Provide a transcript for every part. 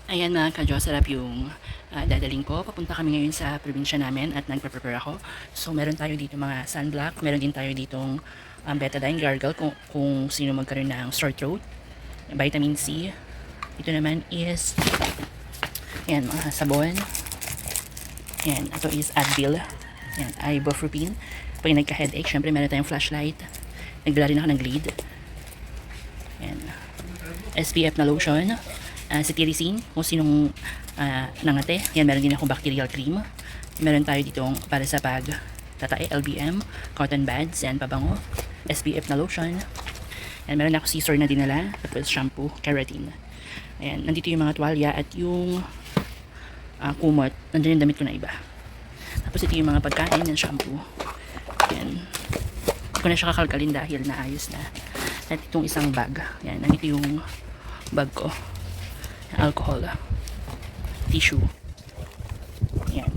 Ayan mga ka-Diyos, sarap yung dadaling ko. Papunta kami ngayon sa probinsya namin at nagpe-prepare ako. So meron tayo dito mga sunblock, meron din tayo ditong betadine gargle kung sino magkaroon ng sore throat, vitamin C. Ito naman is ayan, mga sabon. Ayan, ito is Advil. Ayan, ibuprofen. Pag nagka-headache, syempre meron tayong flashlight. Nagdala rin ako ng Glade. Ayan, SPF na lotion. Cetirizine, kung sinong nangate. Yan, meron din akong bacterial cream. Meron tayo ditong para sa pag tatae, LBM, cotton buds, yan, pabango, SPF na lotion. Yan, meron ako scissor na dinala, tapos shampoo, keratin. Ayan, nandito yung mga tuwalya at yung kumot. Nandiyan yung damit ko na iba. Tapos ito yung mga pagkain ng shampoo. Yan. Hindi ko na siya kakalkalin dahil naayos na. At itong isang bag. Yan, nandito yung bag ko. Alcohol, tissue. Yan.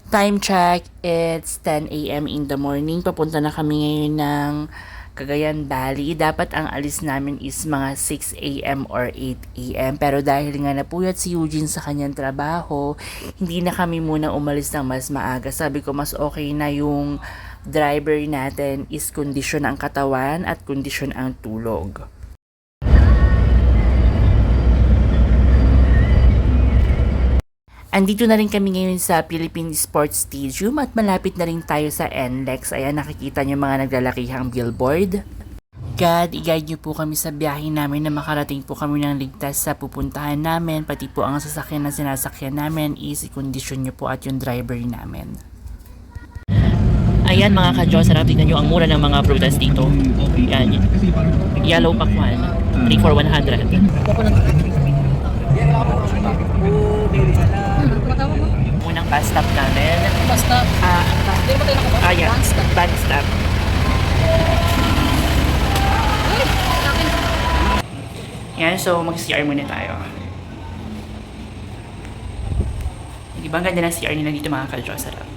Time check, it's 10 a.m. in the morning. Papunta na kami ngayon ng Cagayan Valley. Dapat ang alis namin is mga 6 a.m. or 8 a.m. Pero dahil nga napuyat si Eugene sa kanyang trabaho, hindi na kami muna umalis ng mas maaga. Sabi ko mas okay na yung driver natin is kondisyon ang katawan at kondisyon ang tulog. Andito na rin kami ngayon sa Philippine Sports Stadium at malapit na rin tayo sa NLEX. Ayan, nakikita niyo mga naglalakihang billboard. God, i-guide niyo po kami sa biyahe namin na makarating po kami ng ligtas sa pupuntahan namin. Pati po ang sasakyan na sinasakyan namin is i-condition niyo po at yung driver namin. Ayan mga ka-Diyos, sarap tignan nyo ang mura ng mga prutas dito. Yan, yellow pakwan, 3 for 100. Unang bus stop namin. Bus stop. Hindi mo tayo nakabas? Yeah. Bus stop. Bus stop. Yan, so mag-CR muna tayo. Di ba ang ganda ng CR nila dito mga ka-Diyos, sarap.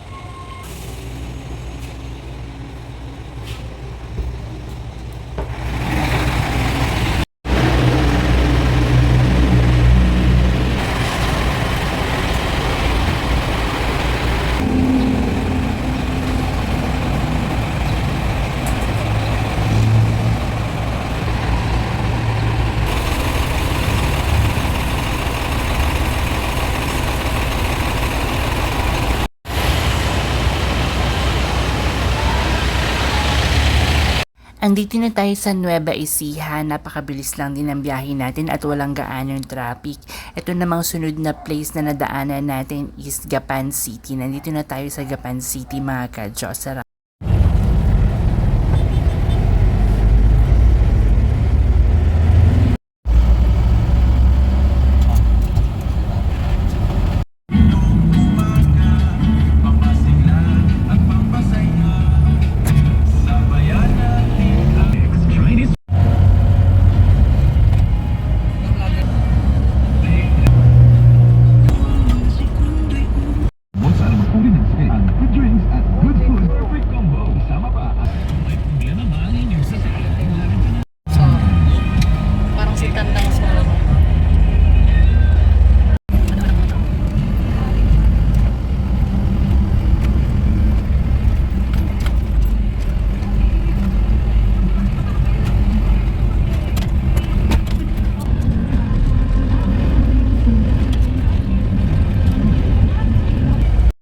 Andito na tayo sa Nueva Ecija. Napakabilis lang din ang biyahe natin at walang gaano yung traffic. Ito namang sunod na place na nadaanan natin is Gapan City. Nandito na tayo sa Gapan City mga ka-Diyos. Parang sitan lang sa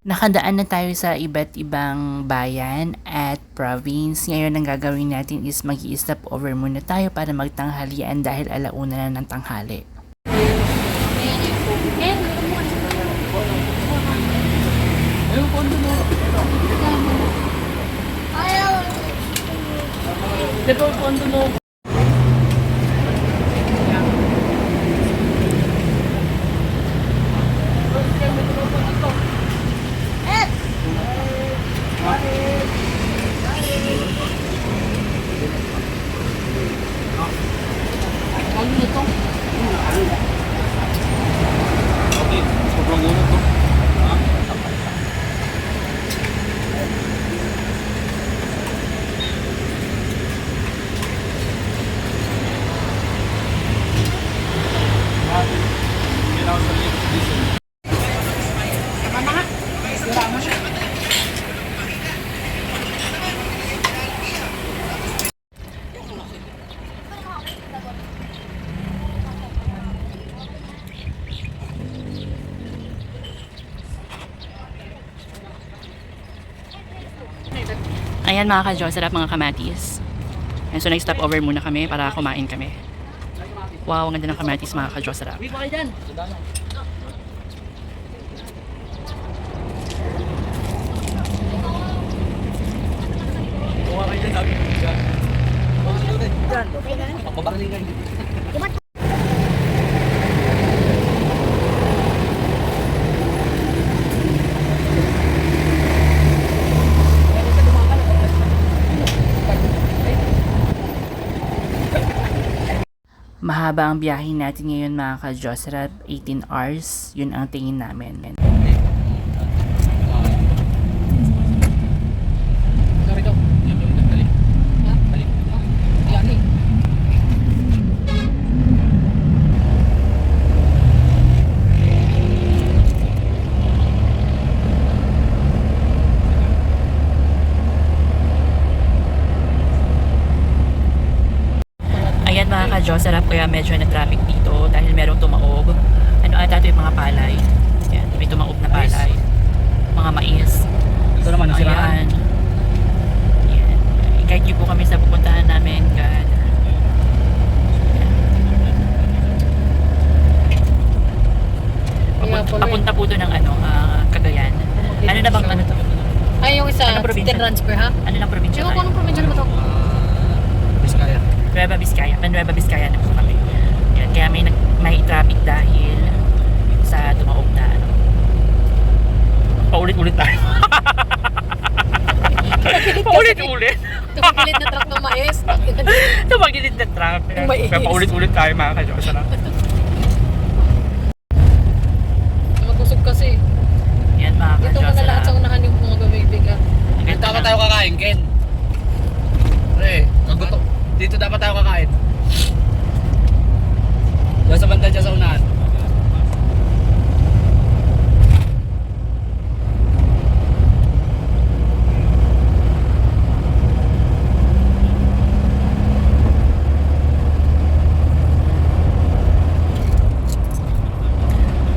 Nakadaan na tayo sa iba't ibang bayan at province. Ngayon ang gagawin natin is mag-i-stop over muna tayo para magtanghalian dahil alauna na ng tanghali. Ayan mga ka-Diyos, sarap mga kamatis. And so nag-stop over muna kami para kumain kami. Wow, ang ganda ng kamatis mga ka-Diyos, sarap. Mahaba ang biyahe natin ngayon mga ka-Diyos, sarap 18 hours. Yun ang tingin namin. Sorry daw. Ha? Yan eh. Ayan mga ka-Diyos, sarap kaya medyo na traffic dito dahil merong tumaob. Ano ata ito yung mga palay. Ayan, may tumaob na palay. Mga mais. Ito naman, nasiraan. Ayan. Ayan. I-guide niyo po kami sa pupuntahan namin. God. Kaya pala Papunta po doon ng ano, Cagayan. Ano na bang ano to? Ay, yung isa, Anong probinsya? transfer ha? Ano lang probinsya Ewan ko tayo? anong probinsya naman to. Biskaya. Nueva Vizcaya. Nueva Vizcaya na po kami. Ayan, kaya may traffic dahil sa tumaob na ano. Paulit-ulit tayo. Paulit-ulit. Tumipilit na truck ng mais. Tumagilid na traffic. Yung mais. Kaya paulit-ulit tayo mga ka-Diyos. Magusog kasi. Yan mga Dito mo ka-Diyos. na lahat sa unahan yung mga bumibig Dito dapat tayo kakain, Ken. Pre, kagutok. Dito dapat tayo kakain. Diyan sa banda dyan sa unahan.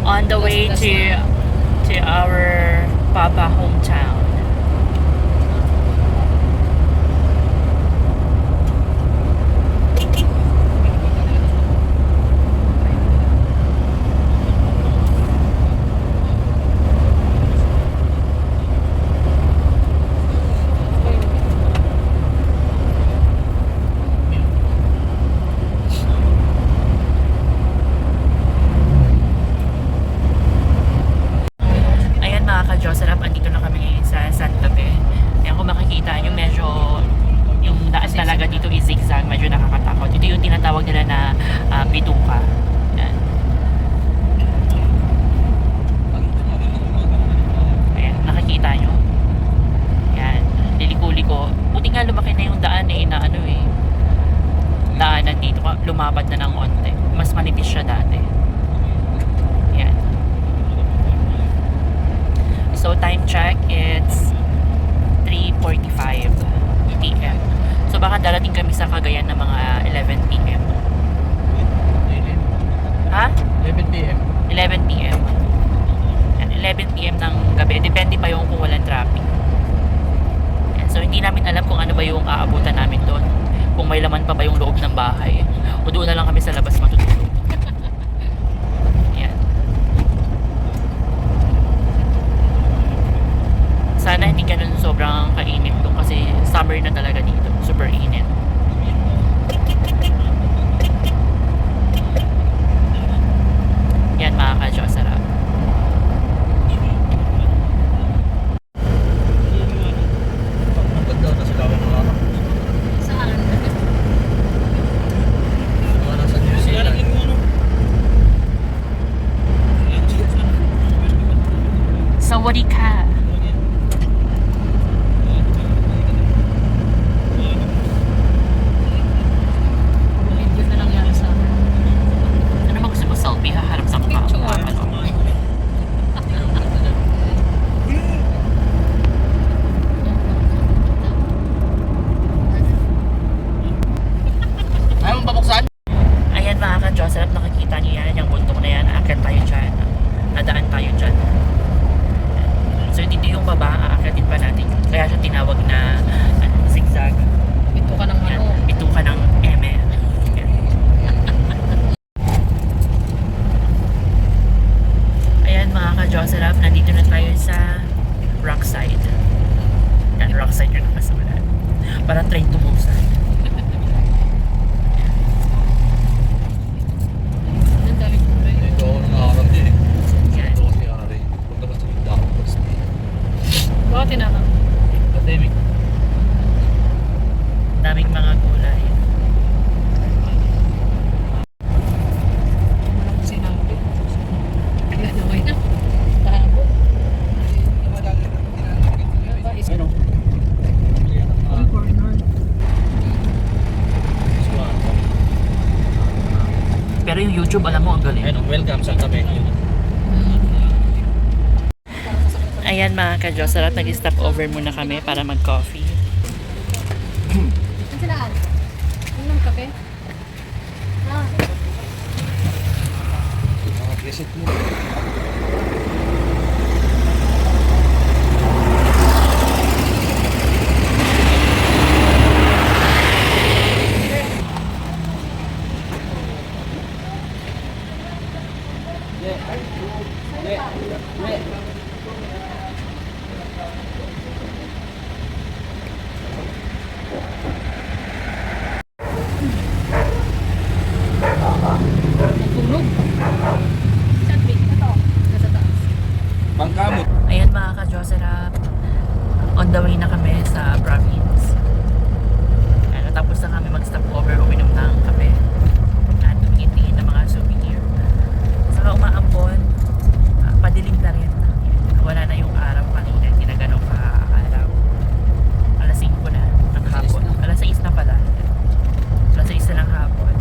On the way to our Papa hometown. Ayan mga ka-Diyos, sarap. Andito na kami ngayon sa Santa Fe. Ayan kung makikita nyo, medyo yung daan talaga dito is zigzag, medyo nakakatakot. Ito yung tinatawag nila na bituka. Ayan. Ayan, nakikita nyo. Ayan, liliko-liko. Buti nga lumaki na yung daan na ano daanan dito, lumabad na ng onte. Mas manipis siya dati. Ayan. So time check, it's 3:45 p.m. So baka darating kami sa Cagayan ng mga 11 p.m. Ha? 11 p.m. 11 p.m. Yan, 11 p.m. ng gabi. Depende pa yung kung walang traffic. Yan, so hindi namin alam kung ano ba yung aabutan namin doon. Kung may laman pa ba yung loob ng bahay. O doon na lang kami sa labas matutulog. Yan. Sana hindi ganun sobrang kainit doon kasi summer na talaga dito. Super init. Yan mga ka-Diyos, sarap. Napagod daw na sila mga Saan? mga nasa New Zealand. Sawadi ka. Video na lang yan sa Ano ba gusto mo? Selfie? Haharap sa mukha. Picture. Ano? Ayaw mong pabuksan? Ayan mga ka-Diyos, sarap nakikita niyo yan. Yung bundok na yan. Aakyat tayo dyan. Nadaan tayo dyan. So dito yung baba, aakyatin pa natin. Kaya siya tinawag na ano, Baka tinanong. Pandemic. Daming mga gulay. Walang sinabi. Kaya naway na. Tabo. Ano? Ang corner. Pero yung YouTube, alam mo, ang galing. Ayun, welcome sa tabi. Ayan mga ka-Josarat, nag-stop over muna kami para mag-coffee. Saan sila? Anong kape? Ah. Visit mo. Tulog. Saan ba? Ito. Nasa taas. Pangkamot. Ayan mga ka-Josarat, on the way na kami sa province. Ayan, natapos na kami mag-stop over, uminom ng kape at tumingin-tingin ng mga souvenir. Saka umaambon, padilim na rin. Wala na yung araw kanina, hindi na ganun ka-araw. Alas 5 na ng hapon. Alas 6 na pala. Alas 6 na ng hapon.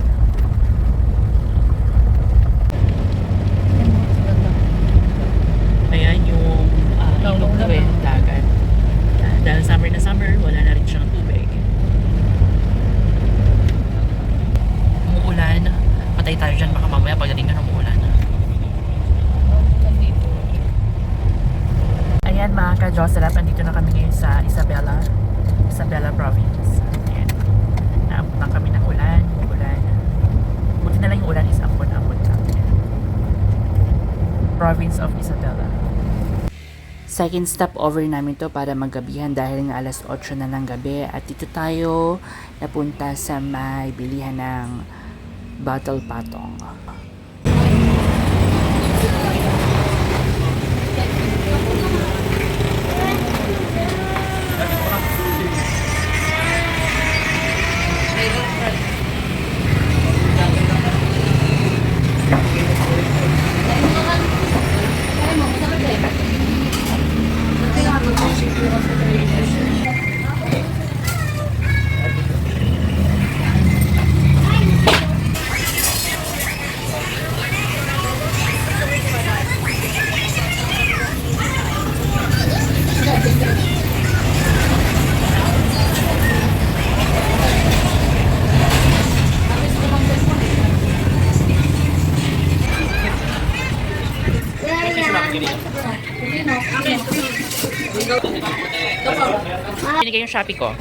Ayan yung ilog na rin, dagat. Dahil summer na summer, wala na rin siyang tubig. Umuulan. Patay tayo dyan baka mamaya pagdating na ng umuulan. Ayan mga ka-Josarat, andito na kami ngayon sa Isabela Province. Ayan. Naabutan kami ng ulan. Buti na lang yung ulan is ambon-ambon lang. Province of Isabela. Second stop over namin to para maggabihan dahil nga alas 8 na ng gabi at dito tayo napunta sa may bilihan ng Battle Patong. Binigay yung Shopee ko.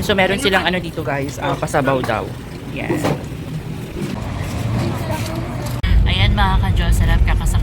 So meron silang ano dito guys, pasabaw daw. Yan. Ayan mga ka-Josarat, kakasakay